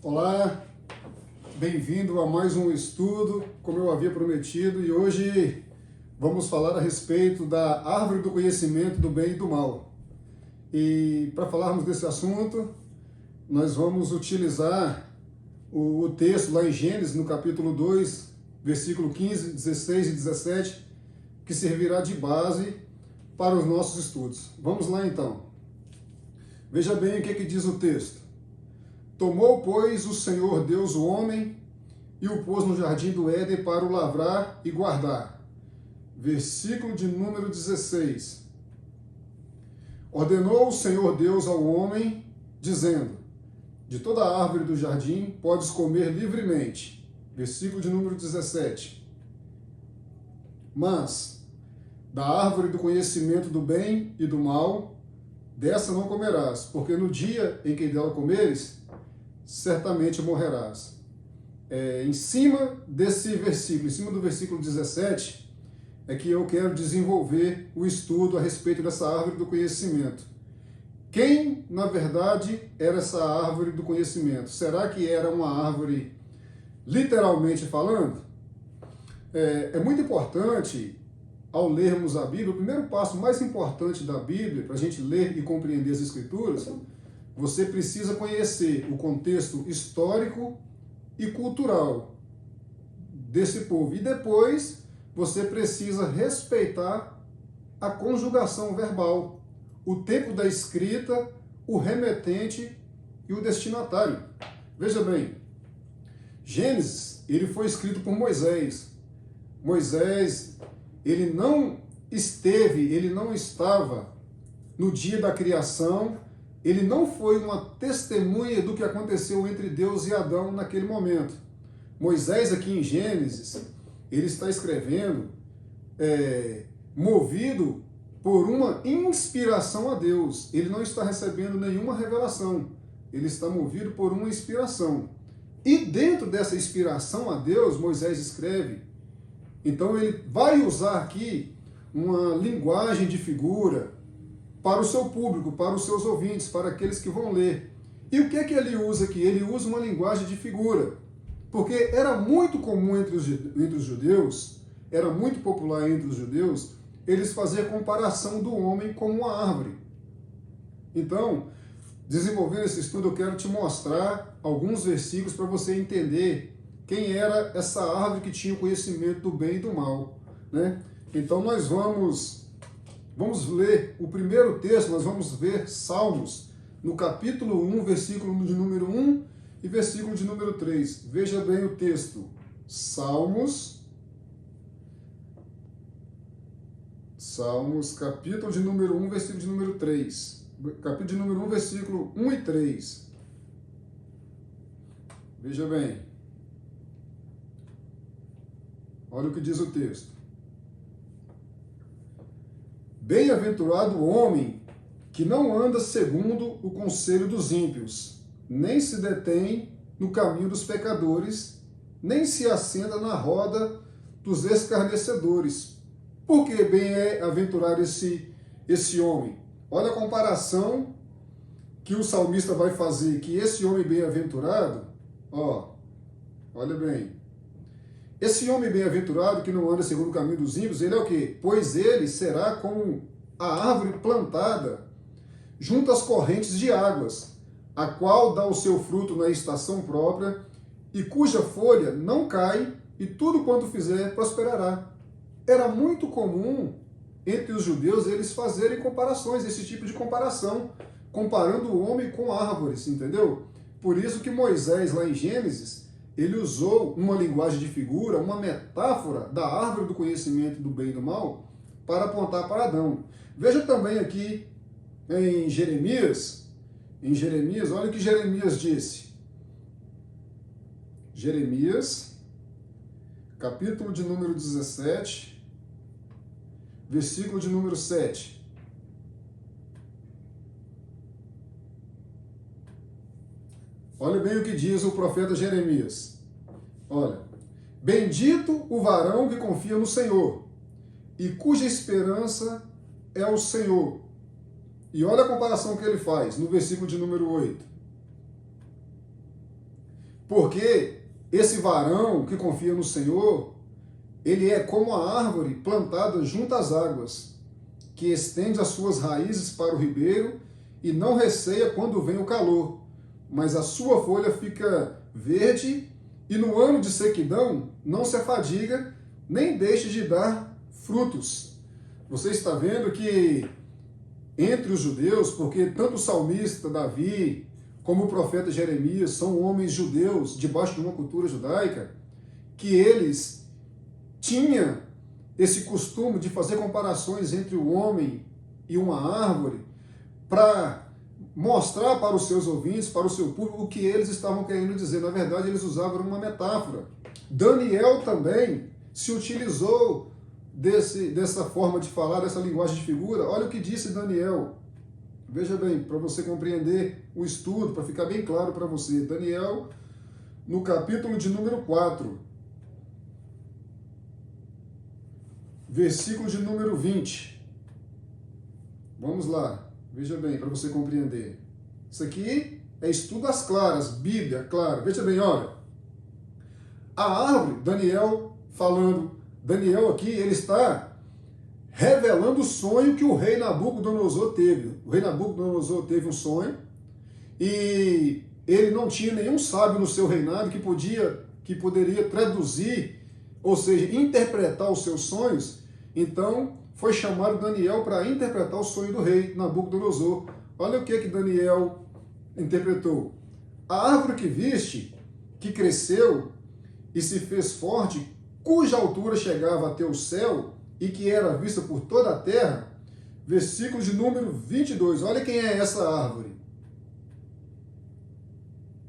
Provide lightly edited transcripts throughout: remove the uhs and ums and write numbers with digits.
Olá, bem-vindo a mais um estudo, como eu havia prometido, e hoje vamos falar a respeito da árvore do conhecimento do bem e do mal. E para falarmos desse assunto, nós vamos utilizar o texto lá em Gênesis, no capítulo 2, versículo 15, 16 e 17, que servirá de base para os nossos estudos. Vamos lá então. Veja bem o que diz o texto. Tomou, pois, o Senhor Deus o homem e o pôs no jardim do Éden para o lavrar e guardar. Versículo de número 16. Ordenou o Senhor Deus ao homem, dizendo: de toda a árvore do jardim podes comer livremente. Versículo de número 17. Mas da árvore do conhecimento do bem e do mal, dessa não comerás, porque no dia em que dela comeres, certamente morrerás. Em cima desse versículo, em cima do versículo 17, é que eu quero desenvolver o estudo a respeito dessa árvore do conhecimento. Quem, na verdade, era essa árvore do conhecimento? Será que era uma árvore literalmente falando? É muito importante, ao lermos a Bíblia, o primeiro passo mais importante da Bíblia, para a gente ler e compreender as Escrituras, você precisa conhecer o contexto histórico e cultural desse povo. E depois você precisa respeitar a conjugação verbal, o tempo da escrita, o remetente e o destinatário. Veja bem, Gênesis, ele foi escrito por Moisés. Moisés, ele não estava no dia da criação. Ele não foi uma testemunha do que aconteceu entre Deus e Adão naquele momento. Moisés, aqui em Gênesis, ele está escrevendo movido por uma inspiração a Deus. Ele não está recebendo nenhuma revelação. Ele está movido por uma inspiração. E dentro dessa inspiração a Deus, Moisés escreve. Então ele vai usar aqui uma linguagem de figura para o seu público, para os seus ouvintes, para aqueles que vão ler. E o que é que ele usa aqui? Ele usa uma linguagem de figura, porque era muito comum entre os judeus, era muito popular entre os judeus, eles faziam a comparação do homem com uma árvore. Então, desenvolvendo esse estudo, eu quero te mostrar alguns versículos para você entender quem era essa árvore que tinha o conhecimento do bem e do mal, né? Então, nós vamos ler o primeiro texto, nós vamos ver Salmos, no capítulo 1, versículo de número 1 e versículo de número 3. Veja bem o texto. Salmos, capítulo de número 1, versículo de número 3. Capítulo de número 1, versículo 1 e 3. Veja bem. Olha o que diz o texto. Bem-aventurado o homem que não anda segundo o conselho dos ímpios, nem se detém no caminho dos pecadores, nem se assenta na roda dos escarnecedores. Por que bem-aventurado esse homem? Olha a comparação que o salmista vai fazer, que esse homem bem-aventurado, olha bem, esse homem bem-aventurado que não anda segundo o caminho dos ímpios, ele é o quê? Pois ele será como a árvore plantada junto às correntes de águas, a qual dá o seu fruto na estação própria e cuja folha não cai e tudo quanto fizer prosperará. Era muito comum entre os judeus eles fazerem comparações, esse tipo de comparação, comparando o homem com árvores, entendeu? Por isso que Moisés, lá em Gênesis, ele usou uma linguagem de figura, uma metáfora da árvore do conhecimento do bem e do mal para apontar para Adão. Veja também aqui em Jeremias, olha o que Jeremias disse. Jeremias, capítulo de número 17, versículo de número 7. Olha bem o que diz o profeta Jeremias. Olha, bendito o varão que confia no Senhor e cuja esperança é o Senhor. E olha a comparação que ele faz no versículo de número 8. Porque esse varão que confia no Senhor, ele é como a árvore plantada junto às águas, que estende as suas raízes para o ribeiro e não receia quando vem o calor, mas a sua folha fica verde e no ano de sequidão não se afadiga, nem deixa de dar frutos. Você está vendo que entre os judeus, porque tanto o salmista Davi como o profeta Jeremias são homens judeus debaixo de uma cultura judaica, que eles tinham esse costume de fazer comparações entre o homem e uma árvore para mostrar para os seus ouvintes, para o seu público, o que eles estavam querendo dizer. Na verdade, eles usavam uma metáfora. Daniel também se utilizou dessa forma de falar, dessa linguagem de figura. Olha o que disse Daniel. Veja bem, para você compreender o estudo, para ficar bem claro para você. Daniel, no capítulo de número 4, versículo de número 20. Vamos lá, veja bem, para você compreender. Isso aqui é estudo às claras, Bíblia, claro. Veja bem, olha. A árvore, Daniel falando, Daniel aqui, ele está revelando o sonho que o rei Nabucodonosor teve. O rei Nabucodonosor teve um sonho e ele não tinha nenhum sábio no seu reinado que poderia traduzir, ou seja, interpretar os seus sonhos. Então, foi chamado Daniel para interpretar o sonho do rei Nabucodonosor. Olha o que Daniel interpretou. A árvore que viste, que cresceu e se fez forte, cuja altura chegava até o céu e que era vista por toda a terra, versículo de número 22. Olha quem é essa árvore.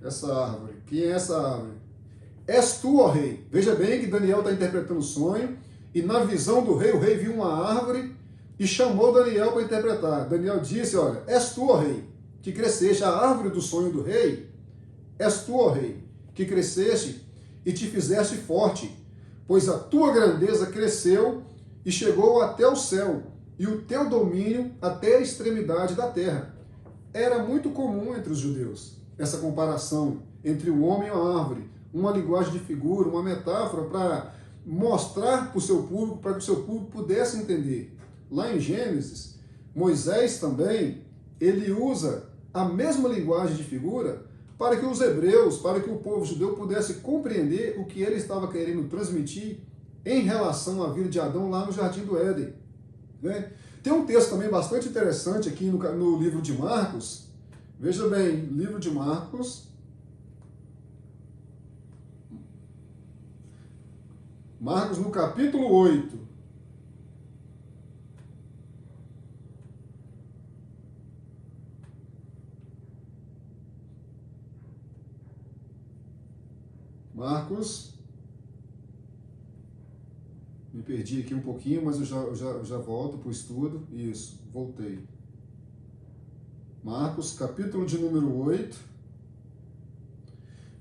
Essa árvore. Quem é essa árvore? És tu, ó rei. Veja bem que Daniel está interpretando o sonho, e na visão do rei, o rei viu uma árvore e chamou Daniel para interpretar. Daniel disse, olha, és tu, ó rei, que cresceste, a árvore do sonho do rei, és tu, ó rei, que cresceste e te fizeste forte, pois a tua grandeza cresceu e chegou até o céu, e o teu domínio até a extremidade da terra. Era muito comum entre os judeus essa comparação entre o homem e a árvore, uma linguagem de figura, uma metáfora para mostrar para o seu público, para que o seu público pudesse entender. Lá em Gênesis, Moisés também, ele usa a mesma linguagem de figura para que os hebreus, para que o povo judeu pudesse compreender o que ele estava querendo transmitir em relação à vida de Adão lá no Jardim do Éden. Né? Tem um texto também bastante interessante aqui no livro de Marcos. Veja bem, livro de Marcos. Marcos no capítulo 8. Marcos. Me perdi aqui um pouquinho, mas eu já volto para o estudo. Isso, voltei. Marcos, capítulo de número 8,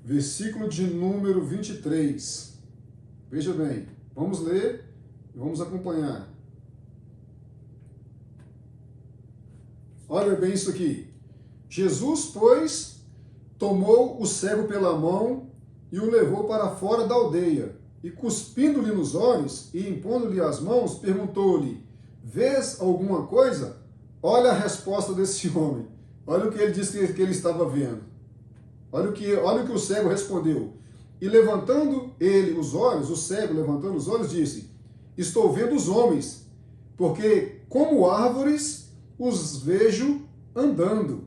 versículo de número 23. Veja bem, vamos ler e vamos acompanhar. Olha bem isso aqui. Jesus, pois, tomou o cego pela mão e o levou para fora da aldeia, e cuspindo-lhe nos olhos e impondo-lhe as mãos, perguntou-lhe, vês alguma coisa? Olha a resposta desse homem. Olha o que ele disse que ele estava vendo. Olha o que o cego respondeu. E levantando ele os olhos, o cego levantando os olhos, disse, estou vendo os homens, porque como árvores os vejo andando.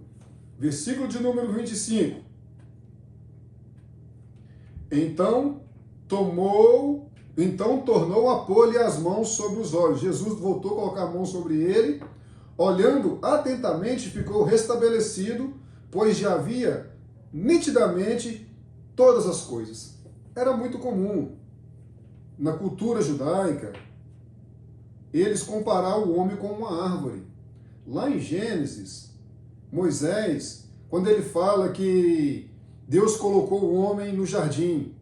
Versículo de número 25. Então tornou a pôr-lhe as mãos sobre os olhos. Jesus voltou a colocar a mão sobre ele, olhando atentamente, ficou restabelecido, pois já havia nitidamente todas as coisas. Era muito comum na cultura judaica eles comparar o homem com uma árvore. Lá em Gênesis, Moisés, quando ele fala que Deus colocou o homem no jardim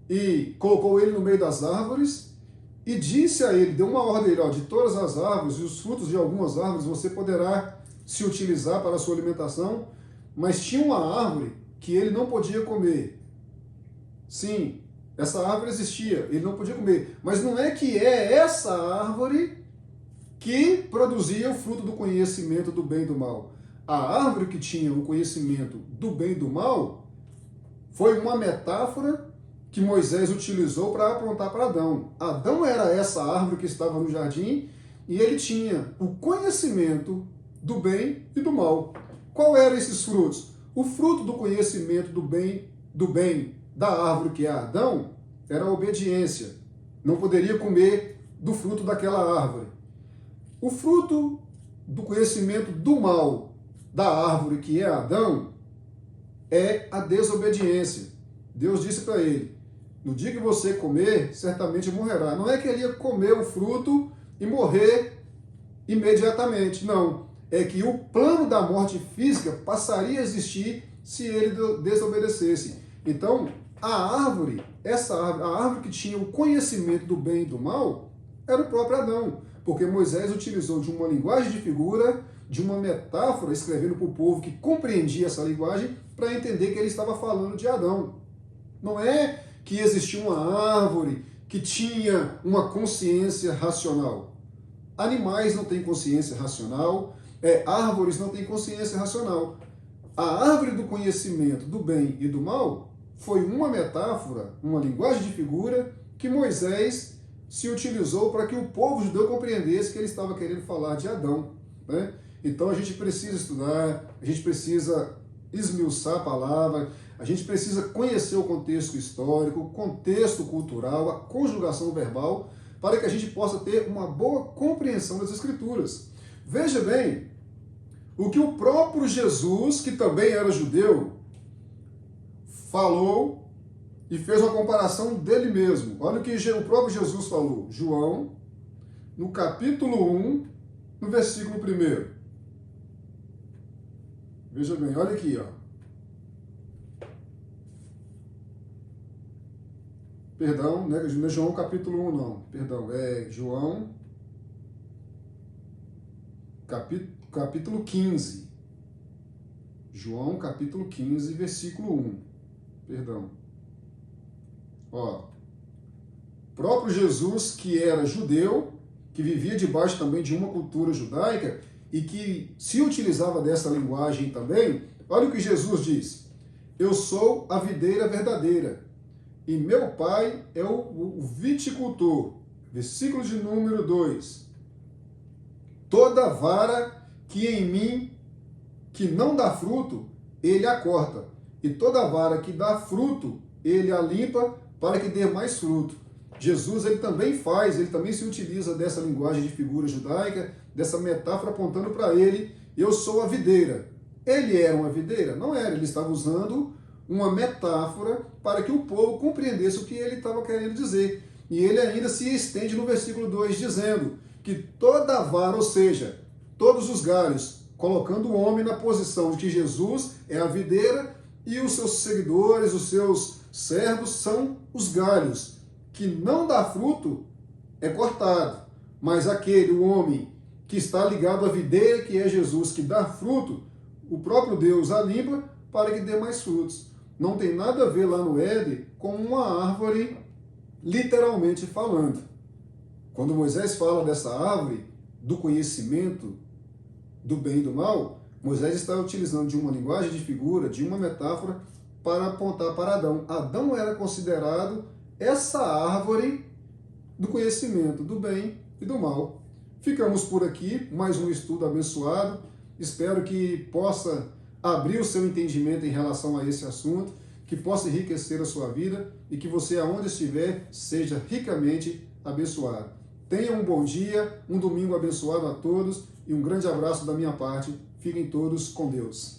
e colocou ele no meio das árvores e disse a ele, deu uma ordem, ó, de todas as árvores e os frutos de algumas árvores você poderá se utilizar para a sua alimentação, mas tinha uma árvore que ele não podia comer, Sim, essa árvore existia, ele não podia comer. Mas não é que é essa árvore que produzia o fruto do conhecimento do bem e do mal. A árvore que tinha o conhecimento do bem e do mal foi uma metáfora que Moisés utilizou para apontar para Adão. Adão era essa árvore que estava no jardim e ele tinha o conhecimento do bem e do mal. Qual eram esses frutos? O fruto do conhecimento do bem da árvore que é Adão era a obediência. Não poderia comer do fruto daquela árvore. O fruto do conhecimento do mal da árvore que é Adão é a desobediência. Deus disse para ele: no dia que você comer, certamente morrerá. Não é que ele ia comer o fruto e morrer imediatamente. Não. É que o plano da morte física passaria a existir se ele desobedecesse. Então, a árvore, a árvore que tinha o conhecimento do bem e do mal, era o próprio Adão. Porque Moisés utilizou de uma linguagem de figura, de uma metáfora, escrevendo para o povo que compreendia essa linguagem, para entender que ele estava falando de Adão. Não é que existia uma árvore que tinha uma consciência racional. Animais não têm consciência racional, árvores não têm consciência racional. A árvore do conhecimento do bem e do mal foi uma metáfora, uma linguagem de figura que Moisés se utilizou para que o povo judeu compreendesse que ele estava querendo falar de Adão, né? Então a gente precisa estudar, a gente precisa esmiuçar a palavra, a gente precisa conhecer o contexto histórico, o contexto cultural, a conjugação verbal, para que a gente possa ter uma boa compreensão das Escrituras. Veja bem, o que o próprio Jesus, que também era judeu, falou e fez uma comparação dele mesmo. Olha o que o próprio Jesus falou. João, no capítulo 1, no versículo 1. Veja bem, olha aqui, ó. Perdão, não é João capítulo 1, não. Perdão, é João capítulo 15. João capítulo 15, versículo 1. Perdão. Ó, próprio Jesus, que era judeu, que vivia debaixo também de uma cultura judaica e que se utilizava dessa linguagem também, olha o que Jesus diz: eu sou a videira verdadeira e meu pai é o viticultor. Versículo de número 2. Toda vara que em mim que não dá fruto, ele a corta, e toda vara que dá fruto, ele a limpa para que dê mais fruto. Jesus, ele também se utiliza dessa linguagem de figura judaica, dessa metáfora apontando para ele: eu sou a videira. Ele era uma videira? Não era, ele estava usando uma metáfora para que o povo compreendesse o que ele estava querendo dizer. E ele ainda se estende no versículo 2, dizendo que toda vara, ou seja, todos os galhos, colocando o homem na posição de que Jesus é a videira e os seus seguidores, os seus servos são os galhos, que não dá fruto, é cortado. Mas aquele, o homem que está ligado à videira, que é Jesus, que dá fruto, o próprio Deus a limpa para que dê mais frutos. Não tem nada a ver lá no Éden com uma árvore, literalmente falando. Quando Moisés fala dessa árvore, do conhecimento do bem e do mal, Moisés está utilizando de uma linguagem de figura, de uma metáfora, para apontar para Adão. Adão era considerado essa árvore do conhecimento do bem e do mal. Ficamos por aqui, mais um estudo abençoado. Espero que possa abrir o seu entendimento em relação a esse assunto, que possa enriquecer a sua vida e que você, aonde estiver, seja ricamente abençoado. Tenha um bom dia, um domingo abençoado a todos e um grande abraço da minha parte. Fiquem todos com Deus.